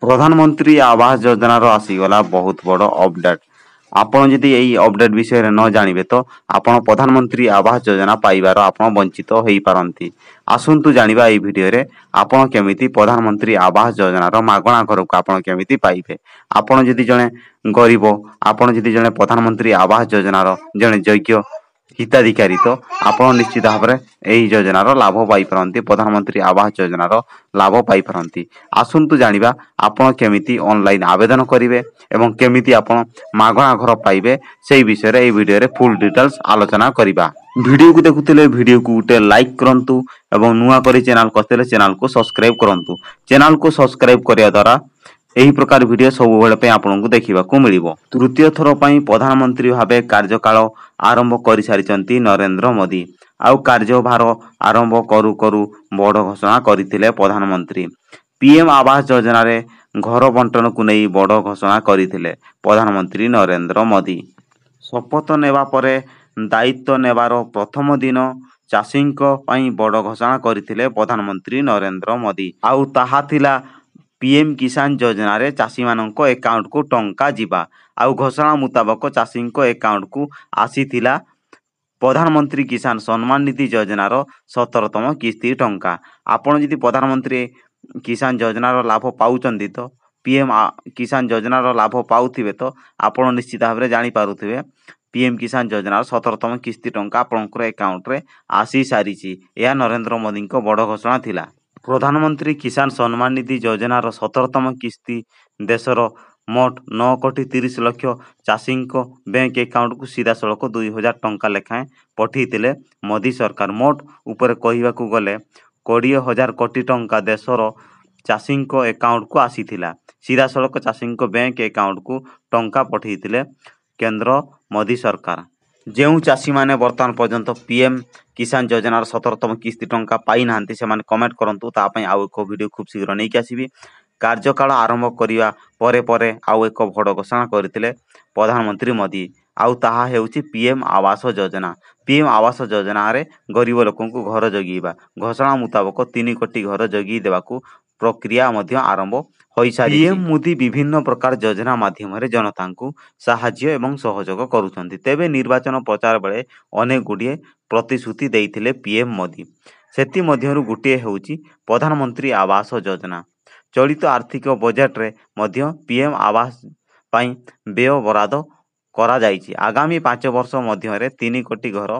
प्रधानमंत्री आवास योजना रो आसीगला बहुत बड़ अपडेट। आपण जदि यही अपडेट विषय रे न जानिबे तो आपण प्रधानमंत्री आवास योजना पाइबार आपण वंचित होई पारंती। आसंतु जानिबा एई वीडियो रे आपण केमिति प्रधानमंत्री आवास योजना रो मागणा घर को आपण केमिति पाइबे। आपण जदि जणे गरीब, आपण जदि जणे प्रधानमंत्री आवास योजना रो जणे योग्य हिताधिकारी तो आपण निश्चित भाव में यही योजनार लाभ पाई पारंती। प्रधानमंत्री आवास योजनार लाभ पाई पारंती। आसंतु जानिबा आपण केमिति ऑनलाइन आवेदन करिवे एवं केमिति आपण मागणा घर पाइबे सेही विषय रे एई वीडियो रे फुल डिटेल्स आलोचना करिबा। वीडियो को देखुतिले वीडियो को उटे लाइक करंतु एवं नुआ करी चैनल कस्तेले चैनल को सब्सक्राइब करंतु। चैनल को सब्सक्राइब करिया द्वारा एही प्रकार वीडियो सब बेले पे आपनकु देखिबाकू मिलिबो। तृतीय थर पई प्रधानमंत्री भाबे कार्यकाल आरंभ करि सारिचंती नरेंद्र मोदी। आउ कार्यभार आरंभ करू करू बड़ घोषणा करथिले प्रधानमंत्री। पीएम आवास योजना रे घर बंटन को नहीं बड़ घोषणा करथिले प्रधानमंत्री नरेंद्र मोदी। शपथ नेबा परे दायित्व नेबार प्रथम दिन चाषींक पई बड़ घोषणा करथिले प्रधानमंत्री नरेंद्र मोदी। आउ ताहा थिला पीएम किसान योजना रे चाषी मानक अकाउंट को टंका जीवा। आउ घोषणा मुताबक चाषी अकाउंट को आसीथिला प्रधानमंत्री किसान सम्मान निधि योजना रो 17तम किस्ती टंका। आपण जदि प्रधानमंत्री किसान योजना रो लाभ पाउचंदी तो पीएम किसान योजना रो लाभ पाउथिबे तो आपण निश्चित भाव में जानि पारुथिबे पीएम किसान योजना रो 17तम किस्ती टंका आपनकर अकाउंट रे आसी सारिची। यह नरेंद्र मोदी को बड़ घोषणा थिला। प्रधानमंत्री किसान सम्मान निधि योजना रो 17तम किस्ती देशर मोट 9,30,00,000 चाषी बैंक अकाउंट को सीधा सड़क 2,000 टंका लेखाएं पठेइतिले मोदी सरकार। मोट ऊपर कहवाकू गले 20,000 कोटी टंका देशर चाषी अकाउंट को आसीथिला। सीधा सड़क चाषी बैंक अकाउंट को टंका पठेइतिले केंद्र मोदी सरकार। जो चाषी माने वर्तमान पर्यंत पीएम किसान योजनार 17तम किस्ती टंका पाई नांती से माने कमेंट करंतु ता पई आउ एक वीडियो खूब शीघ्र नहीं कि आसीबी। कार्यकाल आरंभ करिवा परे परे आउ एक बड़ घोषणा करथिले प्रधानमंत्री मोदी। आउ ताहा हेउची पीएम आवास योजना। पीएम आवास योजना रे गरीब लोकन को घर जगीबा। घोषणा मुताबक 3 कोटी घर जगी देबाकू प्रक्रिया मध्य आरंभ होई सारी। पीएम मोदी विभिन्न प्रकार योजना माध्यम रे जनता को साहाय्य एवं सहयोग करूछंती। तेबे निर्वाचन प्रचार बेले अनेक गुडिये प्रतिश्रुति देइथिले पीएम मोदी। सेति मध्यरु गुटिये हेउची प्रधानमंत्री आवास योजना। चलित आर्थिक बजेट रे मध्य पीएम आवास पाई व्यय बराद करा जाइछि। आगामी 5 वर्ष मध्य रे 3 कोटी घर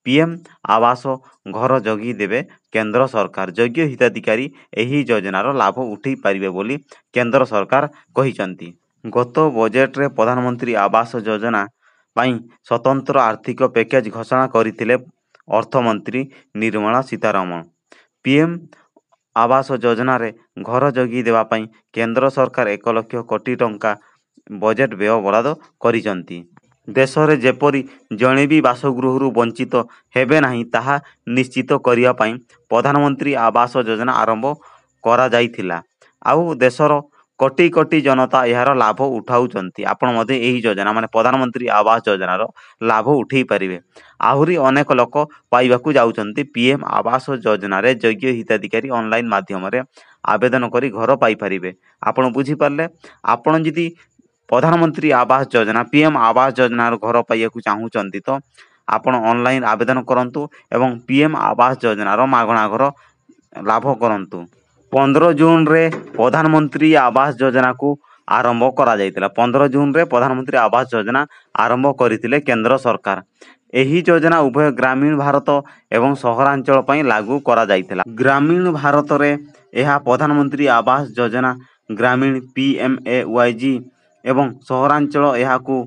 पीएम आवास घर जगी देवे केंद्र सरकार। योग्य हिताधिकारी एही योजनार लाभ उठै पारिबे बोली केंद्र सरकार कहिसंती। गत बजेट रे प्रधानमंत्री आवास योजना पाई स्वतंत्र आर्थिक पैकेज घोषणा करथिले अर्थमंत्री निर्मला सीतारमण। पीएम आवास योजना रे घर जगी देवा पाई केंद्र सरकार 1 लाख कोटी टंका बजेट व्यय बराद करिसंती। देश रे जेपरी जणे भी बासगृहरु वंचित हेबे नाही ताहा निश्चित करिया पाई प्रधानमंत्री आवास योजना आरंभ करा जाइथिला। आउ देशर कोटी कोटी जनता यार लाभ उठाउचंती। आपण मध्ये एही योजना माने प्रधानमंत्री आवास योजनार लाभ उठेई पारिबे। आहुरी अनेक लोक पाइबाकू जाउचंती पीएम आवास योजना रे योग्य हिताधिकारी ऑनलाइन माध्यम रे आवेदन करी घर पाई पारिबे। आपण बुझी पारले। आपण जदि प्रधानमंत्री आवास योजना पीएम आवास योजनार घर पाइबाकू चाहूचंती तो आपण ऑनलाइन आवेदन करंतु एवं पीएम आवास योजनार मागणा घर लाभ करंतु। 15 जून रे प्रधानमंत्री आवास योजना को आरंभ करा जाइतिला। 15 जून रे प्रधानमंत्री आवास योजना आरंभ करिथिले केंद्र सरकार। एही योजना उभय ग्रामीण भारत एवं सहरांचल पई लागू करा जाइतिला। ग्रामीण भारत रे एहा प्रधानमंत्री आवास योजना ग्रामीण पीएमएवाईजी एवं सहरांचल एहाकू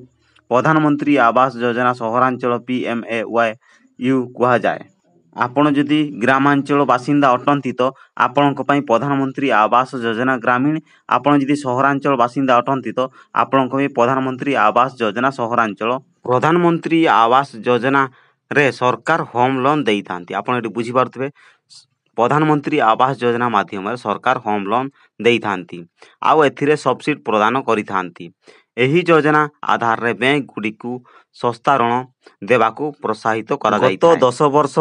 प्रधानमंत्री आवास योजना सहरांचल पीएमएवाईयू कुहा जाए। आपण जदि ग्रामांचल बासिंदा अटंती तो आपणक पई प्रधानमंत्री आवास योजना ग्रामीण। आपण जदि सहरांचल बासिंदा अटंती तो आपणक पई प्रधानमंत्री आवास योजना सहरांचल। प्रधानमंत्री आवास योजना रे सरकार होम लोन देई थांती। आपण एटी बुझी पारथबे प्रधानमंत्री आवास योजना माध्यम रे सरकार होम लोन देई थांती। आउ एथिरे सब्सिडी प्रदान करि थांती। एही योजना आधार रे बैंक गुडी को सस्ता ऋण देबाकू प्रोत्साहित करा जाइता। गत 10 वर्ष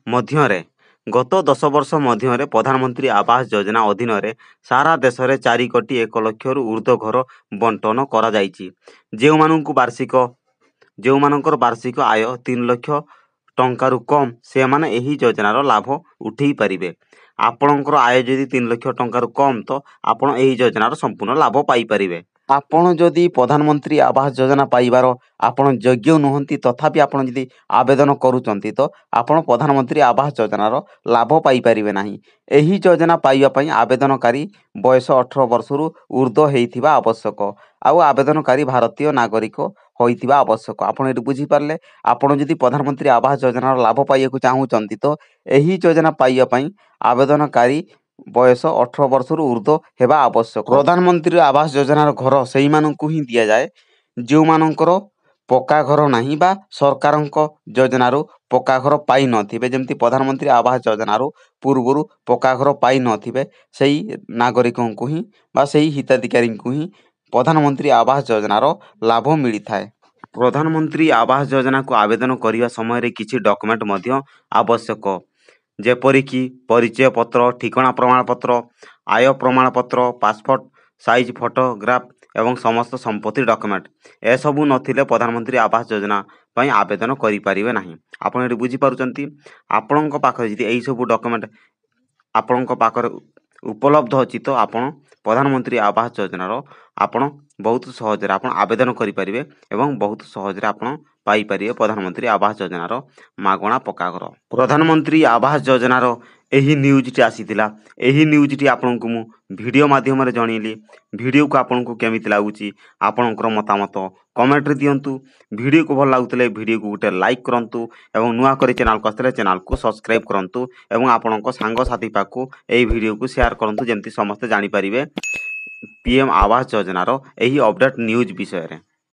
मध्य रे ଗତ 10 ବର୍ଷ ମଧ୍ୟରେ ପ୍ରଧାନମନ୍ତ୍ରୀ ଆବାସ ଯୋଜନା ଅଧୀନରେ ସାରା ଦେଶରେ 4 କୋଟି 1 ଲକ୍ଷରୁ ଉର୍ଦ୍ଧ୍ୱ ଘର ବଣ୍ଟନ କରାଯାଇଛି। ଯେଉଁମାନଙ୍କର ବାର୍ଷିକ ଆୟ 3 ଲକ୍ଷ ଟଙ୍କାରୁ କମ୍ ସେମାନେ ଏହି ଯୋଜନାର ଲାଭ ଉଠାଇ ପାରିବେ। ଆପଣଙ୍କର ଆୟ ଯଦି 3 ଲକ୍ଷ ଟଙ୍କାରୁ କମ୍ ତ ଆପଣ ଏହି ଯୋଜନାର ସମ୍ପୂର୍ଣ୍ଣ ଲାଭ ପାଇପାରିବେ। ଆପଣ ଯଦି ପ୍ରଧାନମନ୍ତ୍ରୀ ଆବାସ ଯୋଜନା ପାଇବାର ଆପଣ ଯୋଗ୍ୟ ନୁହନ୍ତି ତଥାପି ଆପଣ ଯଦି ଆବେଦନ କରୁଛନ୍ତି ତ ଆପଣ ପ୍ରଧାନମନ୍ତ୍ରୀ ଆବାସ ଯୋଜନାର ଲାଭ ପାଇପାରିବେ ନାହିଁ। ଏହି ଯୋଜନା ପାଇବା ପାଇଁ ଆବେଦନକାରୀ ବୟସ 18 ବର୍ଷରୁ ଉର୍ଦ୍ଧ୍ୱ ହେଇଥିବା ଆବଶ୍ୟକ ଆଉ ଆବେଦନକାରୀ ଭାରତୀୟ ନାଗରିକ ହୋଇଥିବା ଆବଶ୍ୟକ। ଆପଣ ଏଠି ବୁଝିପାରିଲେ। ଆପଣ ଯଦି ପ୍ରଧାନମନ୍ତ୍ରୀ ଆବାସ ଯୋଜନାର ଲାଭ ପାଇବାକୁ ଚାହୁଁଛନ୍ତି ତ ଏହି ଯୋଜନା ପାଇବା ପାଇଁ ଆବେଦନକାରୀ ବୟସ 18 ବର୍ଷରୁ ଉର୍ଦ୍ଧ୍ୱ ହେବା ଆବଶ୍ୟକ। ପ୍ରଧାନମନ୍ତ୍ରୀ ଆବାସ ଯୋଜନାର ଘର ସେଇମାନଙ୍କୁ ହିଁ ଦିଆଯାଏ ଯେଉଁମାନଙ୍କର ପକ୍କା ଘର ନାହିଁ ବା ସରକାରଙ୍କ ଯୋଜନାରୁ ପକ୍କା ଘର ପାଇନଥିବେ। ଯେମିତି ପ୍ରଧାନମନ୍ତ୍ରୀ ଆବାସ ଯୋଜନାରୁ ପୂର୍ବରୁ ପକ୍କା ଘର ପାଇନଥିବେ ସେଇ ନାଗରିକଙ୍କୁ ହିଁ ବା ସେଇ ହିତାଧିକାରୀଙ୍କୁ ହିଁ ପ୍ରଧାନମନ୍ତ୍ରୀ ଆବାସ ଯୋଜନାର ଲାଭ ମିଳିଥାଏ। ପ୍ରଧାନମନ୍ତ୍ରୀ ଆବାସ ଯୋଜନାକୁ ଆବେଦନ କରିବା ସମୟରେ କିଛି ଡକୁମେଣ୍ଟ ମଧ୍ୟ ଆବଶ୍ୟକ ଯେପରିକି ପରିଚୟ ପତ୍ର, ଠିକଣା ପ୍ରମାଣପତ୍ର, ଆୟ ପ୍ରମାଣପତ୍ର, ପାସପୋର୍ଟ ସାଇଜ୍ ଫଟୋଗ୍ରାଫ ଏବଂ ସମସ୍ତ ସମ୍ପତ୍ତି ଡକୁମେଣ୍ଟ। ଏସବୁ ନଥିଲେ ପ୍ରଧାନମନ୍ତ୍ରୀ ଆବାସ ଯୋଜନା ପାଇଁ ଆବେଦନ କରିପାରିବେ ନାହିଁ। ଆପଣ ଏଠି ବୁଝିପାରୁଛନ୍ତି। ଆପଣଙ୍କ ପାଖରେ ଯଦି ଏହିସବୁ ଡକୁମେଣ୍ଟ ଆପଣଙ୍କ ପାଖରେ ଉପଲବ୍ଧ ଅଛି ତ ଆପଣ ପ୍ରଧାନମନ୍ତ୍ରୀ ଆବାସ ଯୋଜନାର ଆପଣ ବହୁତ ସହଜରେ ଆପଣ ଆବେଦନ କରିପାରିବେ ଏବଂ ବହୁତ ସହଜରେ ଆପଣ ପାଇପାରିବେ ପ୍ରଧାନମନ୍ତ୍ରୀ ଆବାସ ଯୋଜନାର ମାଗଣା ପକ୍କା ଘର। ପ୍ରଧାନମନ୍ତ୍ରୀ ଆବାସ ଯୋଜନାର ଏହି ନ୍ୟୁଜ୍ଟି ଆସିଥିଲା। ଏହି ନ୍ୟୁଜ୍ଟି ଆପଣଙ୍କୁ ମୁଁ ଭିଡ଼ିଓ ମାଧ୍ୟମରେ ଜଣେଇଲି। ଭିଡ଼ିଓକୁ ଆପଣଙ୍କୁ କେମିତି ଲାଗୁଛି ଆପଣଙ୍କର ମତାମତ କମେଣ୍ଟରେ ଦିଅନ୍ତୁ। ଭିଡ଼ିଓକୁ ଭଲ ଲାଗୁଥିଲେ ଭିଡ଼ିଓକୁ ଗୋଟେ ଲାଇକ୍ କରନ୍ତୁ ଏବଂ ନୂଆ କରି ଚ୍ୟାନେଲକୁ ଆସିଥିଲେ ଚ୍ୟାନେଲକୁ ସବସ୍କ୍ରାଇବ୍ କରନ୍ତୁ ଏବଂ ଆପଣଙ୍କ ସାଙ୍ଗସାଥି ପାଖକୁ ଏହି ଭିଡ଼ିଓକୁ ସେୟାର କରନ୍ତୁ ଯେମିତି ସମସ୍ତେ ଜାଣିପାରିବେ PM ଆବାସ ଯୋଜନାର ଏହି ଅପଡେଟ୍ ନ୍ୟୁଜ୍ ବିଷୟରେ।